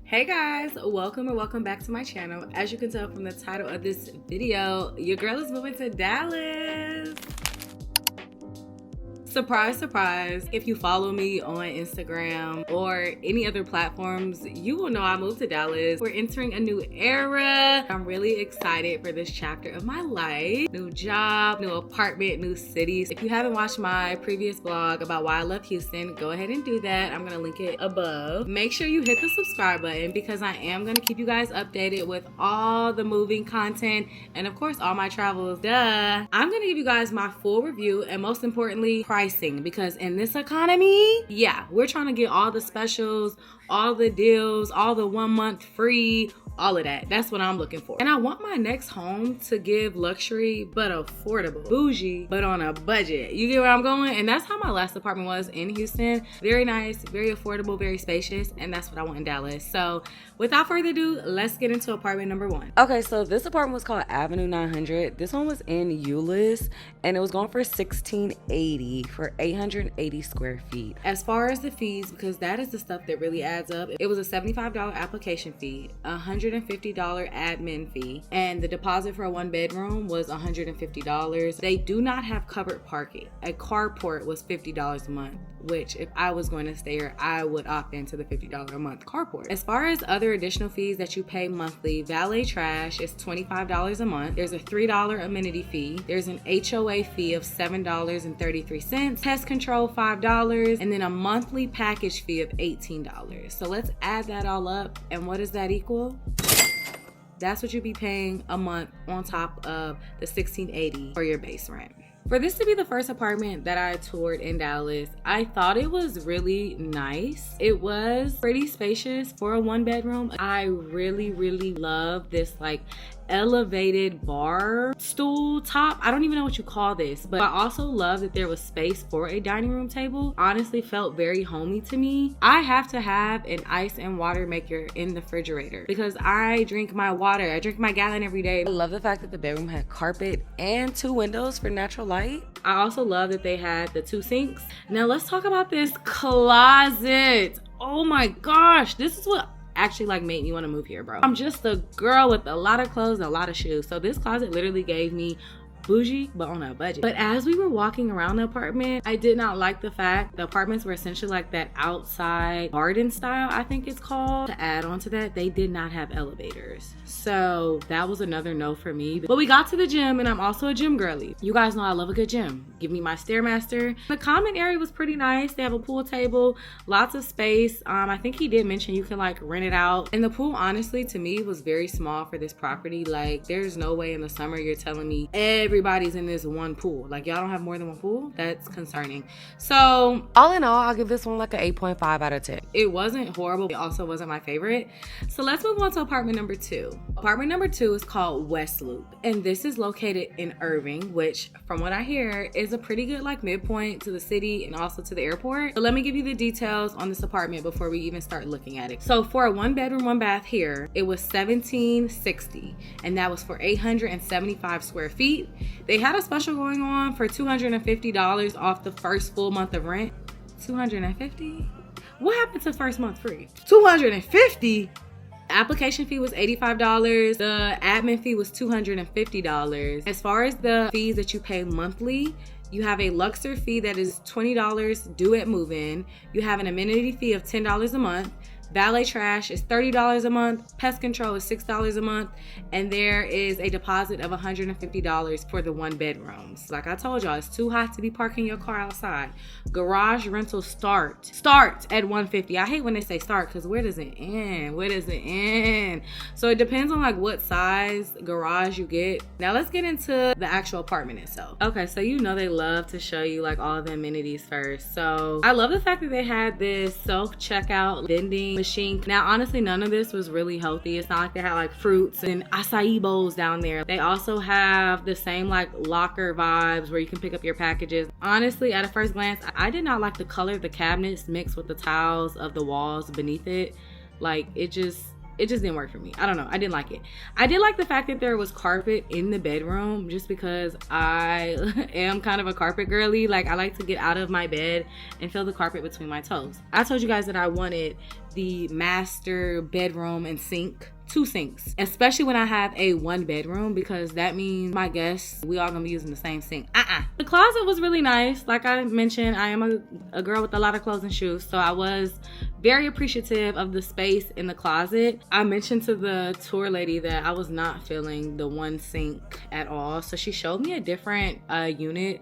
Hey guys, welcome or welcome back to my channel. As you can tell from the title of this video, your girl is moving to Dallas. Surprise, surprise. If you follow me on Instagram or any other platforms, you will know I moved to Dallas. We're entering a new era. I'm really excited for this chapter of my life. New job, new apartment, new cities. If you haven't watched my previous vlog about why I left Houston, go ahead and do that. I'm gonna link it above. Make sure you hit the subscribe button because I am gonna keep you guys updated with all the moving content and of course all my travels. Duh. I'm gonna give you guys my full review and most importantly, pricing, because in this economy, yeah, we're trying to get all the specials, all the deals, all the 1 month free, all of that. That's what I'm looking for. And I want my next home to give luxury but affordable, bougie but on a budget. You get where I'm going? And that's how my last apartment was in Houston. Very nice, very affordable, very spacious, and that's what I want in Dallas. So without further ado, let's get into apartment number 1. Okay, so this apartment was called Avenue 900. This one was in Euless and it was going for $1,680 for 880 square feet. As far as the fees, because that is the stuff that really adds up, it was a $75 application fee, $150 admin fee, and the deposit for a 1-bedroom was $150. They do not have covered parking. A carport was $50 a month, which if I was going to stay here, I would opt into the $50 a month carport. As far as other additional fees that you pay monthly, valet trash is $25 a month. There's a $3 amenity fee. There's an HOA fee of $7.33. Pest control $5, and then a monthly package fee of $18. So let's add that all up, and what does that equal? That's what you'd be paying a month on top of the $1,680 for your base rent. For this to be the first apartment that I toured in Dallas, I thought it was really nice. It was pretty spacious for a 1-bedroom. I really love this like elevated bar stool top. I don't even know what you call this, but I also love that there was space for a dining room table. Honestly felt very homey to me. I have to have an ice and water maker in the refrigerator because I drink my water. I drink my gallon every day. I love the fact that the bedroom had carpet and 2 windows for natural light. I also love that they had the 2 sinks. Now let's talk about this closet. Oh my gosh, this is what actually like made me want to move here, bro. I'm just a girl with a lot of clothes and a lot of shoes, so this closet literally gave me bougie but on a budget. But as we were walking around the apartment, I did not like the fact the apartments were essentially like that outside garden style, I think it's called. To add on to that, they did not have elevators, so that was another no for me. But we got to the gym, and I'm also a gym girly. You guys know I love a good gym. Give me my Stairmaster. The common area was pretty nice. They have a pool table, lots of space. I think he did mention you can like rent it out, and the pool honestly to me was very small for this property. Like there's no way in the summer you're telling me everybody's in this one pool. Like y'all don't have more than one pool? That's concerning. So all in all, I'll give this one like an 8.5 out of 10. It wasn't horrible. It also wasn't my favorite. So let's move on to apartment number 2. Apartment number 2 is called West Loop, and this is located in Irving, which from what I hear is a pretty good like midpoint to the city and also to the airport. But let me give you the details on this apartment before we even start looking at it. So for a 1-bedroom, 1-bath here, it was $1,760, and that was for 875 square feet. They had a special going on for $250 off the first full month of rent. $250? What happened to first month free? $250? Application fee was $85. The admin fee was $250. As far as the fees that you pay monthly, you have a Luxor fee that is $20 due at move-in. You have an amenity fee of $10 a month. Valet trash is $30 a month. Pest control is $6 a month. And there is a deposit of $150 for the 1-bedrooms. Like I told y'all, it's too hot to be parking your car outside. Garage rental start at $150. I hate when they say start because where does it end? Where does it end? So it depends on like what size garage you get. Now let's get into the actual apartment itself. Okay, so you know they love to show you like all the amenities first. So I love the fact that they had this self-checkout vending machine. Now honestly, none of this was really healthy. It's not like they had like fruits and acai bowls down there. They also have the same like locker vibes where you can pick up your packages. Honestly, at a first glance, I did not like the color of the cabinets mixed with the tiles of the walls beneath it. Like it just it just didn't work for me. I don't know. I didn't like it. I did like the fact that there was carpet in the bedroom, just because I am kind of a carpet girly. Like, I like to get out of my bed and feel the carpet between my toes. I told you guys that I wanted the master bedroom and sink, 2 sinks, especially when I have a 1 bedroom, because that means my guests, we all gonna be using the same sink. The closet was really nice. Like I mentioned, I am a girl with a lot of clothes and shoes, so I was very appreciative of the space in the closet. I mentioned to the tour lady that I was not feeling the 1 sink at all, so she showed me a different unit,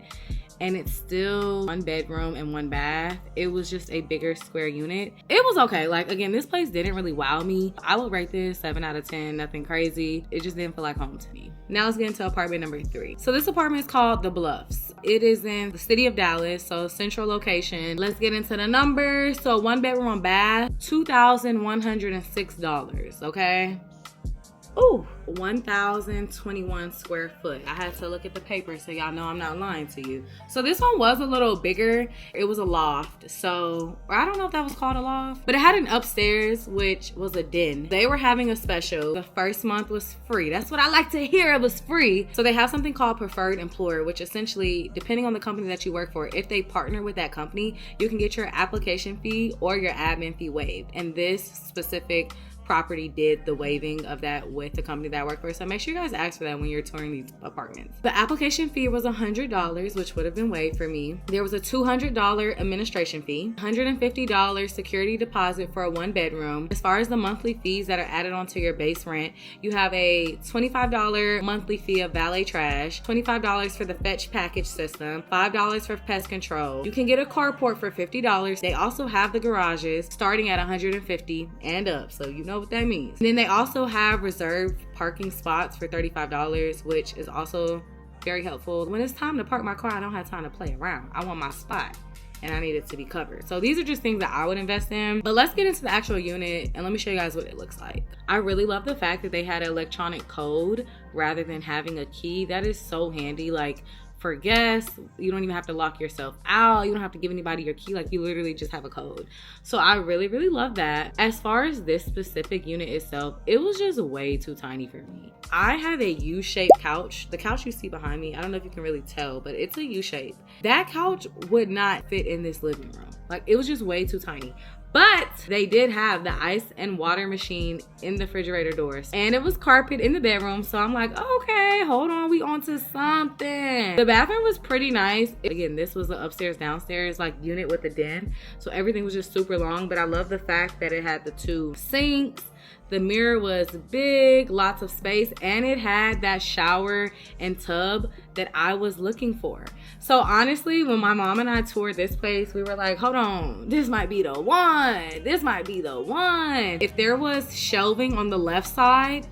and it's still 1 bedroom and 1 bath. It was just a bigger square unit. It was okay. Like, again, this place didn't really wow me. I would rate this 7 out of 10, nothing crazy. It just didn't feel like home to me. Now let's get into apartment number 3. So this apartment is called the Bluffs. It is in the city of Dallas, so central location. Let's get into the numbers. So 1 bedroom, 1 bath, $2,106, okay? Ooh, 1,021 square foot. I had to look at the paper so y'all know I'm not lying to you. So this one was a little bigger. It was a loft. So I don't know if that was called a loft, but it had an upstairs, which was a den. They were having a special. The first month was free. That's what I like to hear. It was free. So they have something called preferred employer, which essentially, depending on the company that you work for, if they partner with that company, you can get your application fee or your admin fee waived. And this specific property did the waiving of that with the company that I work for. So make sure you guys ask for that when you're touring these apartments. The application fee was $100, which would have been waived for me. There was a $200 administration fee, $150 security deposit for a 1 bedroom. As far as the monthly fees that are added onto your base rent, you have a $25 monthly fee of valet trash, $25 for the fetch package system, $5 for pest control. You can get a carport for $50. They also have the garages starting at $150 and up, so you know what that means. And then they also have reserved parking spots for $35, which is also very helpful. When it's time to park my car, I don't have time to play around. I want my spot and I need it to be covered. So these are just things that I would invest in. But let's get into the actual unit and let me show you guys what it looks like. I really love the fact that they had an electronic code rather than having a key. That is so handy. Like, for guests, you don't even have to lock yourself out. You don't have to give anybody your key. Like, you literally just have a code. So I really, really love that. As far as this specific unit itself, it was just way too tiny for me. I have a U-shaped couch. The couch you see behind me, I don't know if you can really tell, but it's a U-shape. That couch would not fit in this living room. Like, it was just way too tiny. But they did have the ice and water machine in the refrigerator doors. And it was carpet in the bedroom. So I'm like, okay, hold on, we on to something. The bathroom was pretty nice. Again, this was an upstairs, downstairs like unit with a den. So everything was just super long. But I love the fact that it had the 2 sinks. The mirror was big, lots of space, and it had that shower and tub that I was looking for. So honestly, when my mom and I toured this place, we were like, hold on, this might be the one. This might be the one. If there was shelving on the left side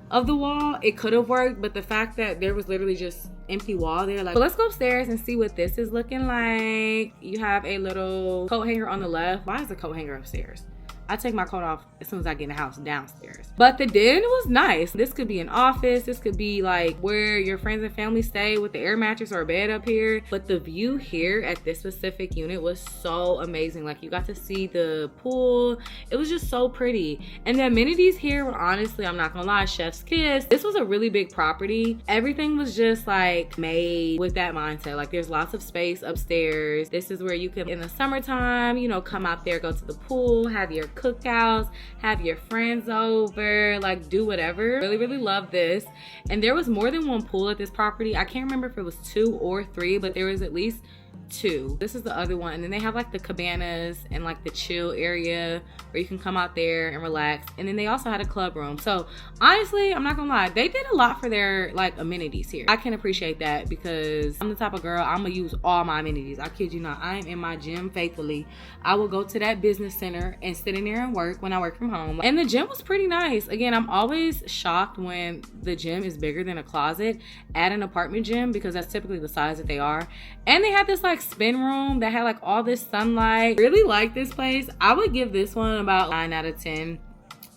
of the wall, it could have worked, but the fact that there was literally just empty wall there, like, but let's go upstairs and see what this is looking like. You have a little coat hanger on the left. Why is the coat hanger upstairs? I take my coat off as soon as I get in the house downstairs. But the den was nice. This could be an office. This could be like where your friends and family stay with the air mattress or a bed up here. But the view here at this specific unit was so amazing. Like, you got to see the pool. It was just so pretty. And the amenities here were, honestly, I'm not gonna lie, chef's kiss. This was a really big property. Everything was just like made with that mindset. Like, there's lots of space upstairs. This is where you can, in the summertime, you know, come out there, go to the pool, have your cookouts, have your friends over, like, do whatever. Really, really love this. And there was more than 1 pool at this property. I can't remember if it was 2 or 3, but there was at least 2. This is the other one. And then they have like the cabanas and like the chill area where you can come out there and relax. And then they also had a club room. So honestly, I'm not gonna lie, they did a lot for their like amenities here. I can appreciate that because I'm the type of girl, I'm gonna use all my amenities. I kid you not. I am in my gym faithfully. I will go to that business center and sit in there and work when I work from home. And the gym was pretty nice. Again, I'm always shocked when the gym is bigger than a closet at an apartment gym because that's typically the size that they are. And they had this like spin room that had like all this sunlight. Really like this place. I would give this one about 9 out of 10.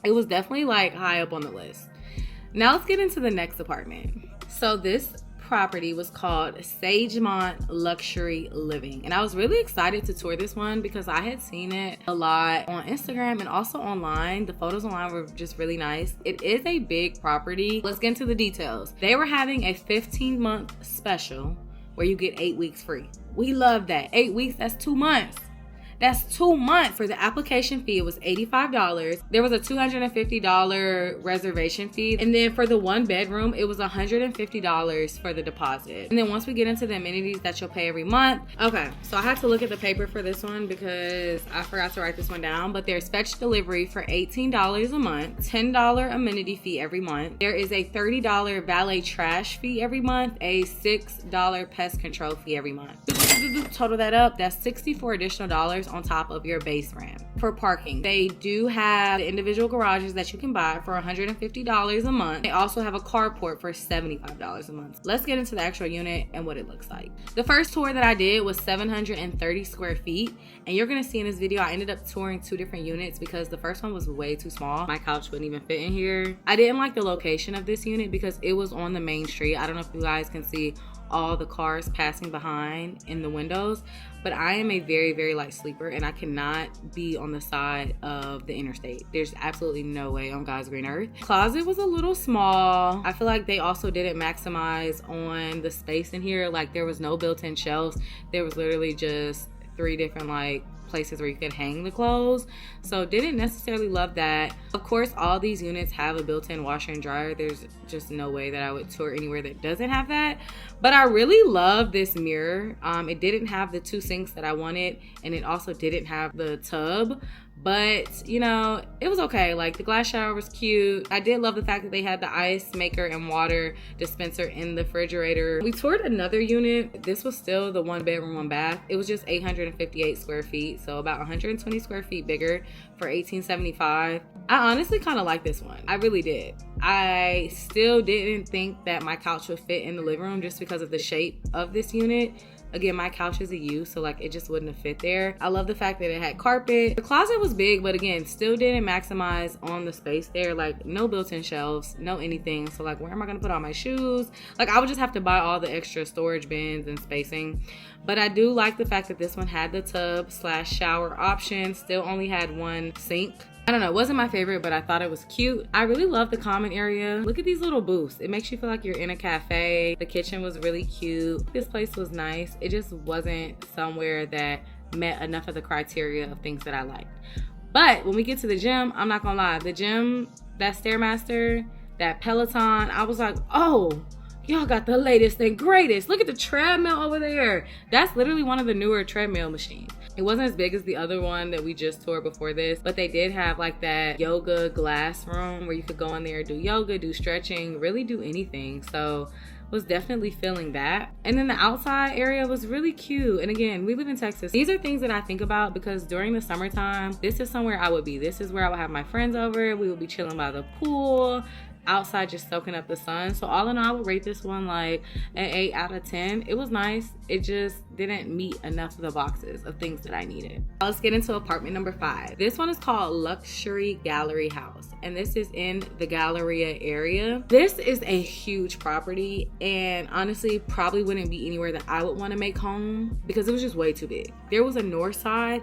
It was definitely like high up on the list. Now let's get into the next apartment. So this property was called Sagemont Luxury Living. And I was really excited to tour this one because I had seen it a lot on Instagram and also online. The photos online were just really nice. It is a big property. Let's get into the details. They were having a 15-month special where you get 8 weeks free. We love that. 8 weeks, that's 2 months. That's 2 months. For the application fee, it was $85. There was a $250 reservation fee. And then for the 1 bedroom, it was $150 for the deposit. And then once we get into the amenities that you'll pay every month. Okay, so I had to look at the paper for this one because I forgot to write this one down. But there's fetch delivery for $18 a month, $10 amenity fee every month. There is a $30 valet trash fee every month, a $6 pest control fee every month. Total that up, that's $64 additional on top of your base rent. For parking, they do have individual garages that you can buy for $150 a month. They also have a carport for $75 a month. Let's get into the actual unit and what it looks like. The first tour that I did was 730 square feet, and you're gonna see in this video I ended up touring 2 different units because the first one was way too small. My couch wouldn't even fit in here. I didn't like the location of this unit because it was on the main street. I don't know if you guys can see all the cars passing behind in the windows, but I am a very, very light sleeper and I cannot be on the side of the interstate. There's absolutely no way on God's green earth. Closet was a little small. I feel like they also didn't maximize on the space in here. Like there was no built-in shelves. There was literally just 3 different like places where you could hang the clothes, so didn't necessarily love that. Of course, all these units have a built-in washer and dryer. There's just no way that I would tour anywhere that doesn't have that. But I really love this mirror. It didn't have the 2 sinks that I wanted, and it also didn't have the tub, but you know, it was okay. Like the glass shower was cute. I did love the fact that they had the ice maker and water dispenser in the refrigerator. We toured another unit. This was still the 1 bedroom, 1 bath. It was just 858 square feet, so about 120 square feet bigger for $1,875. I honestly kind of like this one. I really did. I still didn't think that my couch would fit in the living room just because of the shape of this unit. Again, my couch is a U, so like it just wouldn't have fit there. I love the fact that it had carpet. The closet was big, but again, still didn't maximize on the space there. Like no built-in shelves, no anything. So like, where am I gonna put all my shoes? Like I would just have to buy all the extra storage bins and spacing. But I do like the fact that this one had the tub / shower option. Still only had 1 sink. I don't know, it wasn't my favorite, but I thought it was cute. I really love the common area. Look at these little booths. It makes you feel like you're in a cafe. The kitchen was really cute. This place was nice. It just wasn't somewhere that met enough of the criteria of things that I liked. But when we get to the gym, I'm not gonna lie. The gym, that Stairmaster, that Peloton, I was like, oh, y'all got the latest and greatest. Look at the treadmill over there. That's literally one of the newer treadmill machines. It wasn't as big as the other one that we just toured before this, but they did have like that yoga glass room where you could go in there, do yoga, do stretching, really do anything. So was definitely feeling that. And then the outside area was really cute. And again, we live in Texas. These are things that I think about because during the summertime, this is somewhere I would be. This is where I would have my friends over. We would be chilling by the pool, outside just soaking up the sun. So all in all, I would rate this one like an 8 out of 10. It was nice. It just didn't meet enough of the boxes of things that I needed. Let's get into apartment number 5. This one is called Luxury Gallery House, and this is in the Galleria area. This is a huge property, and honestly probably wouldn't be anywhere that I would want to make home because it was just way too big. There was a north side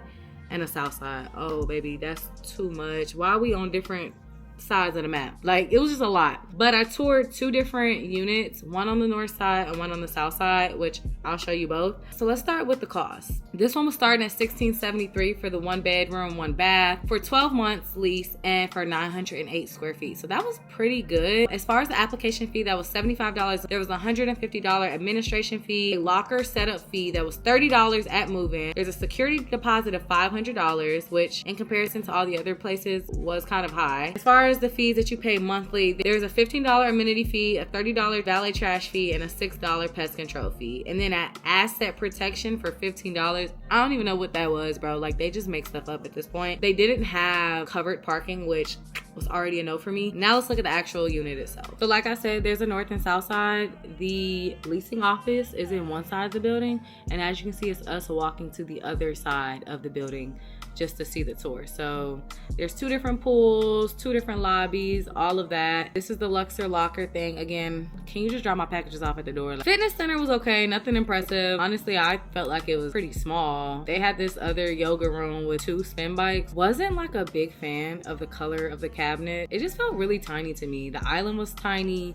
and a south side. Oh baby, that's too much. Why are we on different sides of the map? Like, it was just a lot. But I toured 2 different units, one on the north side and one on the south side, which I'll show you both. So let's start with the cost. This one was starting at $1,673 for the 1 bedroom, 1 bath for 12 months lease and for 908 square feet. So that was pretty good. As far as the application fee, that was $75. There was a $150 administration fee, a locker setup fee that was $30 at move-in. There's a security deposit of $500, which in comparison to all the other places was kind of high. As far as the fees that you pay monthly, there's a $15 amenity fee, a $30 valet trash fee, and a $6 pest control fee. And then an asset protection for $15. I don't even know what that was, bro. Like, they just make stuff up at this point. They didn't have covered parking, which was already a no for me. Now let's look at the actual unit itself. So like I said, there's a north and south side. The leasing office is in one side of the building, and as you can see, it's us walking to the other side of the building just to see the tour. So there's 2 different pools, 2 different lobbies, all of that. This is the Luxor locker thing. Again, can you just drop my packages off at the door? Fitness center was okay, nothing impressive. Honestly, I felt like it was pretty small. They had this other yoga room with 2 spin bikes. Wasn't like a big fan of the color of the cabinet. It just felt really tiny to me. The island was tiny.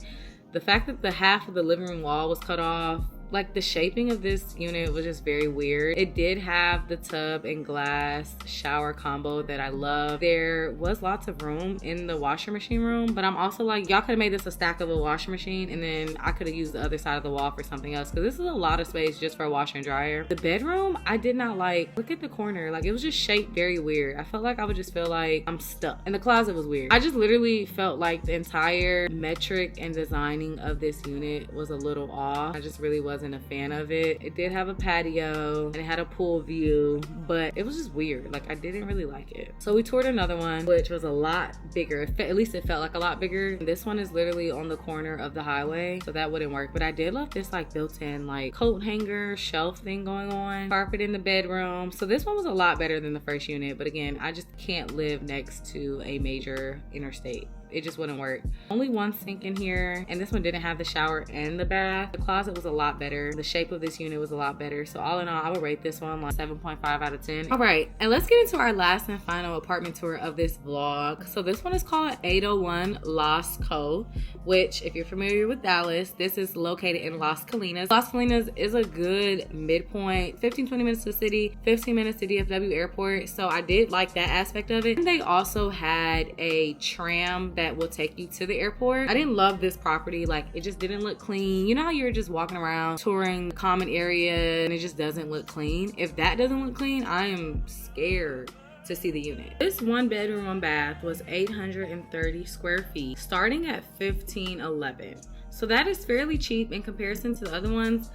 The fact that the half of the living room wall was cut off, like the shaping of this unit was just very weird. It did have the tub and glass shower combo that I love. There was lots of room in the washer machine room, but I'm also like, y'all could have made this a stack of a washer machine and then I could have used the other side of the wall for something else, because this is a lot of space just for a washer and dryer. The bedroom, I did not like. Look at the corner. Like, it was just shaped very weird. I felt like I would just feel like I'm stuck. And the closet was weird. I just literally felt like the entire metric and designing of this unit was a little off. I just really wasn't a fan of it. It did have a patio and it had a pool view, but it was just weird. Like, I didn't really like it. So we toured another one, which was a lot bigger. At least it felt like a lot bigger. This one is literally on the corner of the highway, so that wouldn't work. But I did love this like built-in like coat hanger shelf thing going on. Carpet in the bedroom. So this one was a lot better than the first unit, but again, I just can't live next to a major interstate. It just wouldn't work. Only 1 sink in here, and this one didn't have the shower and the bath. The closet was a lot better. The shape of this unit was a lot better. So all in all, I would rate this one like 7.5 out of 10. All right, and let's get into our last and final apartment tour of this vlog. So this one is called 801 Los Co, which, if you're familiar with Dallas, this is located in Los Colinas. Los Colinas is a good midpoint, 15-20 minutes to the city, 15 minutes to DFW airport. So I did like that aspect of it. And they also had a tram that will take you to the airport. I didn't love this property. Like, it just didn't look clean. You know how you're just walking around touring the common area and it just doesn't look clean? If that doesn't look clean, I am scared to see the unit. This 1 bedroom, 1 bath was 830 square feet, starting at $1,511. So that is fairly cheap in comparison to the other ones.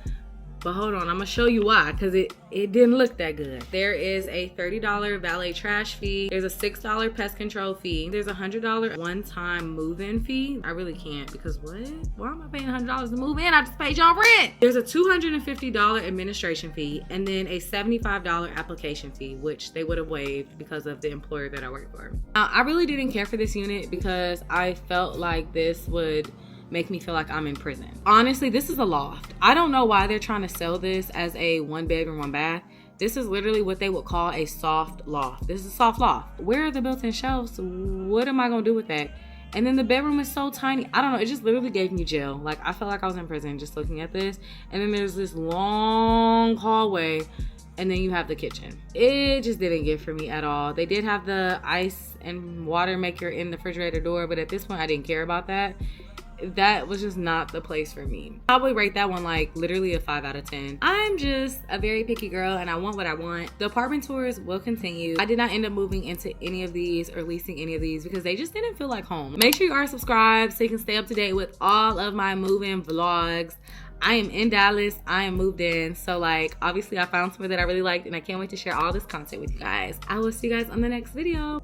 But hold on, I'm gonna show you why, because it didn't look that good. There is a $30 valet trash fee. There's a $6 pest control fee. There's a $100 one-time move-in fee. I really can't, because what? Why am I paying $100 to move in? I just paid y'all rent. There's a $250 administration fee, and then a $75 application fee, which they would have waived because of the employer that I work for. Now, I really didn't care for this unit because I felt like this would make me feel like I'm in prison. Honestly, this is a loft. I don't know why they're trying to sell this as a 1 bedroom, 1 bath. This is literally what they would call a soft loft. This is a soft loft. Where are the built-in shelves? What am I gonna do with that? And then the bedroom is so tiny. I don't know, it just literally gave me jail. Like, I felt like I was in prison just looking at this. And then there's this long hallway, and then you have the kitchen. It just didn't get for me at all. They did have the ice and water maker in the refrigerator door, but at this point I didn't care about that. That was just not the place for me. Probably rate that one like literally a 5 out of 10. I'm just a very picky girl and I want what I want. The apartment tours will continue. I did not end up moving into any of these or leasing any of these because they just didn't feel like home. Make sure you are subscribed so you can stay up to date with all of my move-in vlogs. I am in Dallas. I am moved in. So like, obviously I found somewhere that I really liked and I can't wait to share all this content with you guys. I will see you guys on the next video.